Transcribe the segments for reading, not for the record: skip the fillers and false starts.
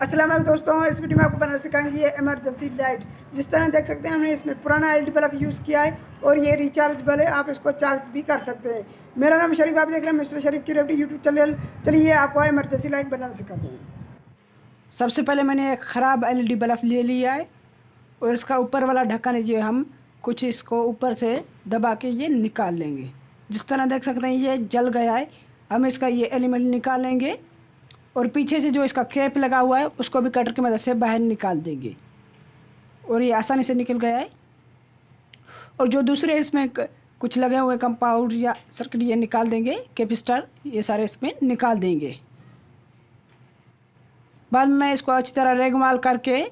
अस्सलाम वालेकुम दोस्तों, इस वीडियो में आपको बनाना सिखाएंगे ये इमरजेंसी लाइट। जिस तरह देख सकते हैं हमने इसमें पुराना एलईडी बल्ब यूज़ किया है और ये रिचार्जेबल है, आप इसको चार्ज भी कर सकते हैं। मेरा नाम शरीफ, आप देख रहे हैं मिस्टर शरीफ की रेवटी यूट्यूब चैनल। चलिए आपको इमरजेंसी लाइट बनाना सिखाते हैं। सबसे पहले मैंने एक ख़राब एलईडी बल्ब ले लिया है और इसका ऊपर वाला ढक्कन है जो हम कुछ इसको ऊपर से दबा के ये निकाल लेंगे। जिस तरह देख सकते हैं ये जल गया है, हम इसका ये एलिमेंट निकाल लेंगे और पीछे से जो इसका कैप लगा हुआ है उसको भी कटर की मदद से बाहर निकाल देंगे और ये आसानी से निकल गया है। और जो दूसरे इसमें कुछ लगे हुए कंपाउंड या सर्किट ये निकाल देंगे, कैपेसिटर ये सारे इसमें निकाल देंगे। बाद में मैं इसको अच्छी तरह रेगमाल करके,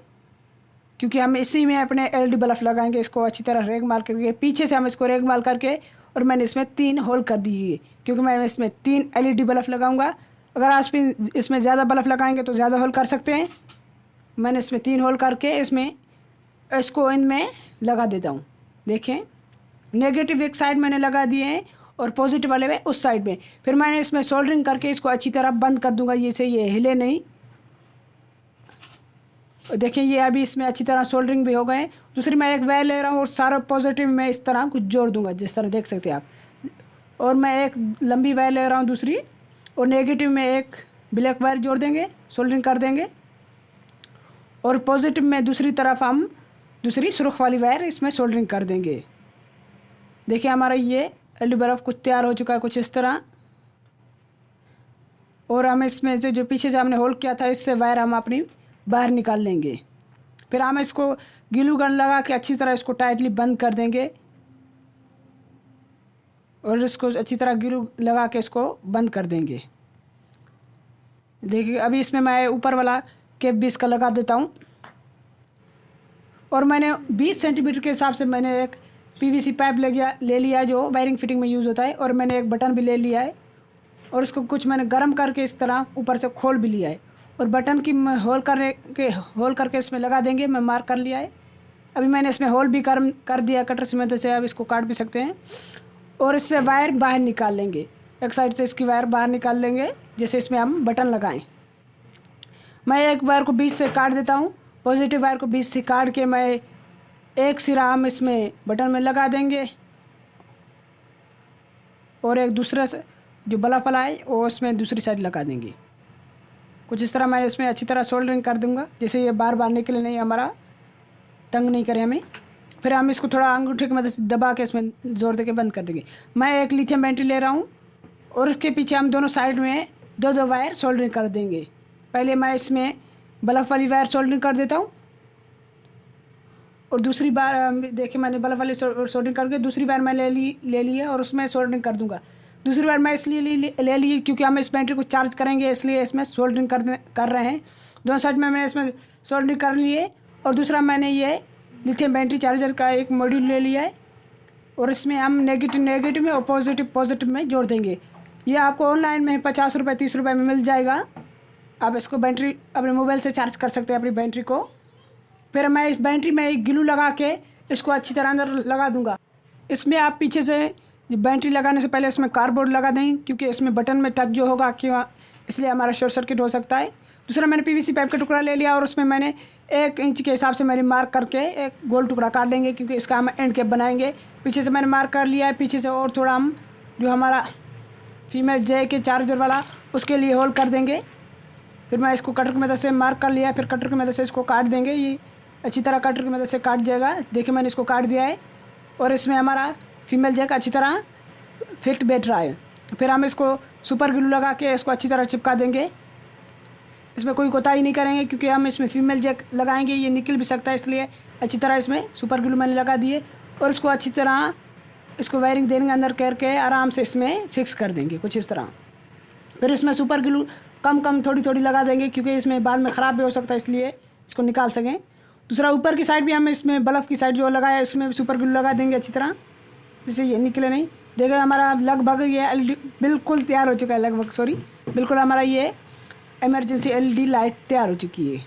क्योंकि हम इसी में अपने एलईडी बल्ब लगाएंगे, इसको अच्छी तरह रेगमाल करके पीछे से हम इसको रेगमाल करके और मैंने इसमें 3 होल कर दिए, क्योंकि मैं इसमें 3 एलईडी बल्ब लगाऊंगा। अगर आप इसमें ज़्यादा बल्ब लगाएंगे तो ज़्यादा होल कर सकते हैं। मैंने इसमें 3 होल करके इसको इनमें लगा देता हूँ। देखें, नेगेटिव एक साइड मैंने लगा दिए हैं और पॉजिटिव वाले में उस साइड में। फिर मैंने इसमें सोल्डरिंग करके इसको अच्छी तरह बंद कर दूँगा, ये हिले नहीं। देखिए ये अभी इसमें अच्छी तरह सोल्डरिंग भी हो गए। दूसरी मैं एक वायर ले रहा हूँ और सारा पॉजिटिव में इस तरह कुछ जोड़ दूँगा, जिस तरह देख सकते हैं आप। और मैं एक लंबी वायर ले रहा हूँ दूसरी, और नेगेटिव में एक ब्लैक वायर जोड़ देंगे, सोल्डरिंग कर देंगे। और पॉजिटिव में दूसरी तरफ हम दूसरी सुर्ख वाली वायर इसमें सोल्डरिंग कर देंगे। देखिए हमारा ये एलईडी बल्ब कुछ तैयार हो चुका है, कुछ इस तरह। और हम इसमें से जो पीछे से हमने होल्ड किया था, इससे वायर हम अपनी बाहर निकाल लेंगे। फिर हम इसको ग्लू गन लगा के अच्छी तरह इसको टाइटली बंद कर देंगे और इसको अच्छी तरह ग्लू लगा के इसको बंद कर देंगे। देखिए अभी इसमें मैं ऊपर वाला कैप भी इसका लगा देता हूँ। और मैंने 20 सेंटीमीटर के हिसाब से मैंने एक पीवीसी पाइप ले लिया है जो वायरिंग फिटिंग में यूज़ होता है। और मैंने एक बटन भी ले लिया है और इसको कुछ मैंने गर्म करके इस तरह ऊपर से खोल भी लिया है। और बटन की होल करके इसमें लगा देंगे, मैं मार्क कर लिया है। अभी मैंने इसमें होल भी कर दिया कटर की मदद से, अब इसको काट भी सकते हैं। और इससे वायर बाहर निकाल लेंगे, एक साइड से इसकी वायर बाहर निकाल लेंगे, जैसे इसमें हम बटन लगाएं। मैं एक वायर को बीच से काट देता हूँ, पॉजिटिव वायर को बीच से काट के मैं एक सिरा हम इसमें बटन में लगा देंगे और एक दूसरा जो बल्ब वाला है वो उसमें दूसरी साइड लगा देंगे। कुछ इस तरह मैं इसमें अच्छी तरह सोल्डरिंग कर दूँगा, जैसे ये बार बार निकले नहीं, हमारा तंग नहीं करे हमें। फिर हम इसको थोड़ा अंगूठे की मदद से दबा के इसमें जोर देके बंद कर देंगे। मैं एक लिथियम बैटरी ले रहा हूँ और उसके पीछे हम दोनों साइड में 2-2 वायर सोल्डरिंग कर देंगे। पहले मैं इसमें बल्ब वाली वायर सोल्डरिंग कर देता हूँ और दूसरी बार देखिए मैंने बल्ब वाली सोल्डरिंग करके दूसरी बार मैं ले ली है और उसमें सोल्डरिंग कर दूँगा। दूसरी बार मैं इसलिए ले ली क्योंकि हम इस बैटरी को चार्ज करेंगे, इसलिए इसमें सोल्डरिंग कर रहे हैं। दोनों साइड में मैंने इसमें सोल्डरिंग कर ली है। और दूसरा मैंने ये लिथियम बैटरी चार्जर का एक मॉड्यूल ले लिया है और इसमें हम नेगेटिव में और पॉजिटिव में जोड़ देंगे। ये आपको ऑनलाइन में 50 रुपये 30 रुपये में मिल जाएगा। आप इसको बैटरी अपने मोबाइल से चार्ज कर सकते हैं अपनी बैटरी को। फिर मैं इस बैटरी में एक ग्लू लगा के इसको अच्छी तरह अंदर लगा दूंगा। इसमें आप पीछे से बैटरी लगाने से पहले इसमें कार्डबोर्ड लगा दें, क्योंकि इसमें बटन में टच जो होगा क्यों, इसलिए हमारा शॉर्ट सर्किट हो सकता है। दूसरा मैंने पीवीसी पाइप का टुकड़ा ले लिया और उसमें मैंने 1 इंच के हिसाब से मैंने मार्क करके एक गोल टुकड़ा काट लेंगे, क्योंकि इसका हम एंड कैप बनाएंगे। पीछे से मैंने मार्क कर लिया है, पीछे से और थोड़ा हम जो हमारा फीमेल जे के चार्जर वाला उसके लिए होल कर देंगे। फिर मैं इसको कटर की मदद से मार्क कर लिया है, फिर कटर की मदद से इसको काट देंगे। ये अच्छी तरह कटर की मदद से काट जाएगा। देखिए मैंने इसको काट दिया है और इसमें हमारा फीमेल जैक अच्छी तरह फिट बैठ रहा है। फिर हम इसको सुपर ग्लू लगा के इसको अच्छी तरह चिपका देंगे। इसमें कोई कोताही नहीं करेंगे, क्योंकि हम इसमें फीमेल जैक लगाएंगे, ये निकल भी सकता है, इसलिए अच्छी तरह इसमें सुपर ग्लू मैंने लगा दिए। और इसको अच्छी तरह इसको वायरिंग देंगे अंदर करके आराम से इसमें फिक्स कर देंगे कुछ इस तरह। फिर इसमें सुपर ग्लू कम थोड़ी लगा देंगे, क्योंकि इसमें बाद में ख़राब भी हो सकता है, इसलिए इसको निकाल सकें। दूसरा ऊपर की साइड भी हम इसमें बल्ब की साइड जो लगाया है इसमें सुपर ग्लू लगा देंगे अच्छी तरह, जिससे ये निकले नहीं। देखिए हमारा लगभग ये एलईडी बिल्कुल तैयार हो चुका है, बिल्कुल हमारा ये इमरजेंसी एलईडी लाइट तैयार हो चुकी है।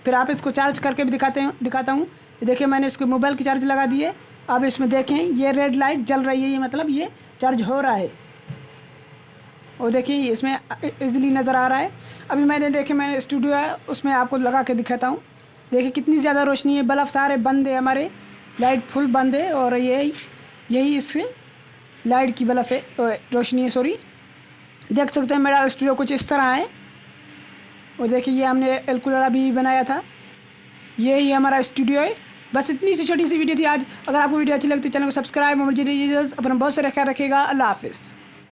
फिर आप इसको चार्ज करके भी दिखाता हूँ। देखिए मैंने इसको मोबाइल की चार्ज लगा दी है। अब इसमें देखें ये रेड लाइट जल रही है, ये मतलब ये चार्ज हो रहा है। और देखिए इसमें इजीली नज़र आ रहा है। अभी मैंने स्टूडियो है उसमें आपको लगा के दिखाता हूँ। देखिए कितनी ज़्यादा रोशनी है, बल्ब सारे बंद है, हमारे लाइट फुल बंद है और यही इससे लाइट की बल्ब है, रोशनी है सॉरी। देख सकते हैं मेरा स्टूडियो कुछ इस तरह है। और देखिए ये हमने कैलकुलेटर अभी बनाया था, यही हमारा स्टूडियो है। बस इतनी सी छोटी सी वीडियो थी आज। अगर आपको वीडियो अच्छी लगती है चैनल को सब्सक्राइब और मुझे अपना बहुत सारा ख्याल रखिएगा। अल्लाह हाफिज़।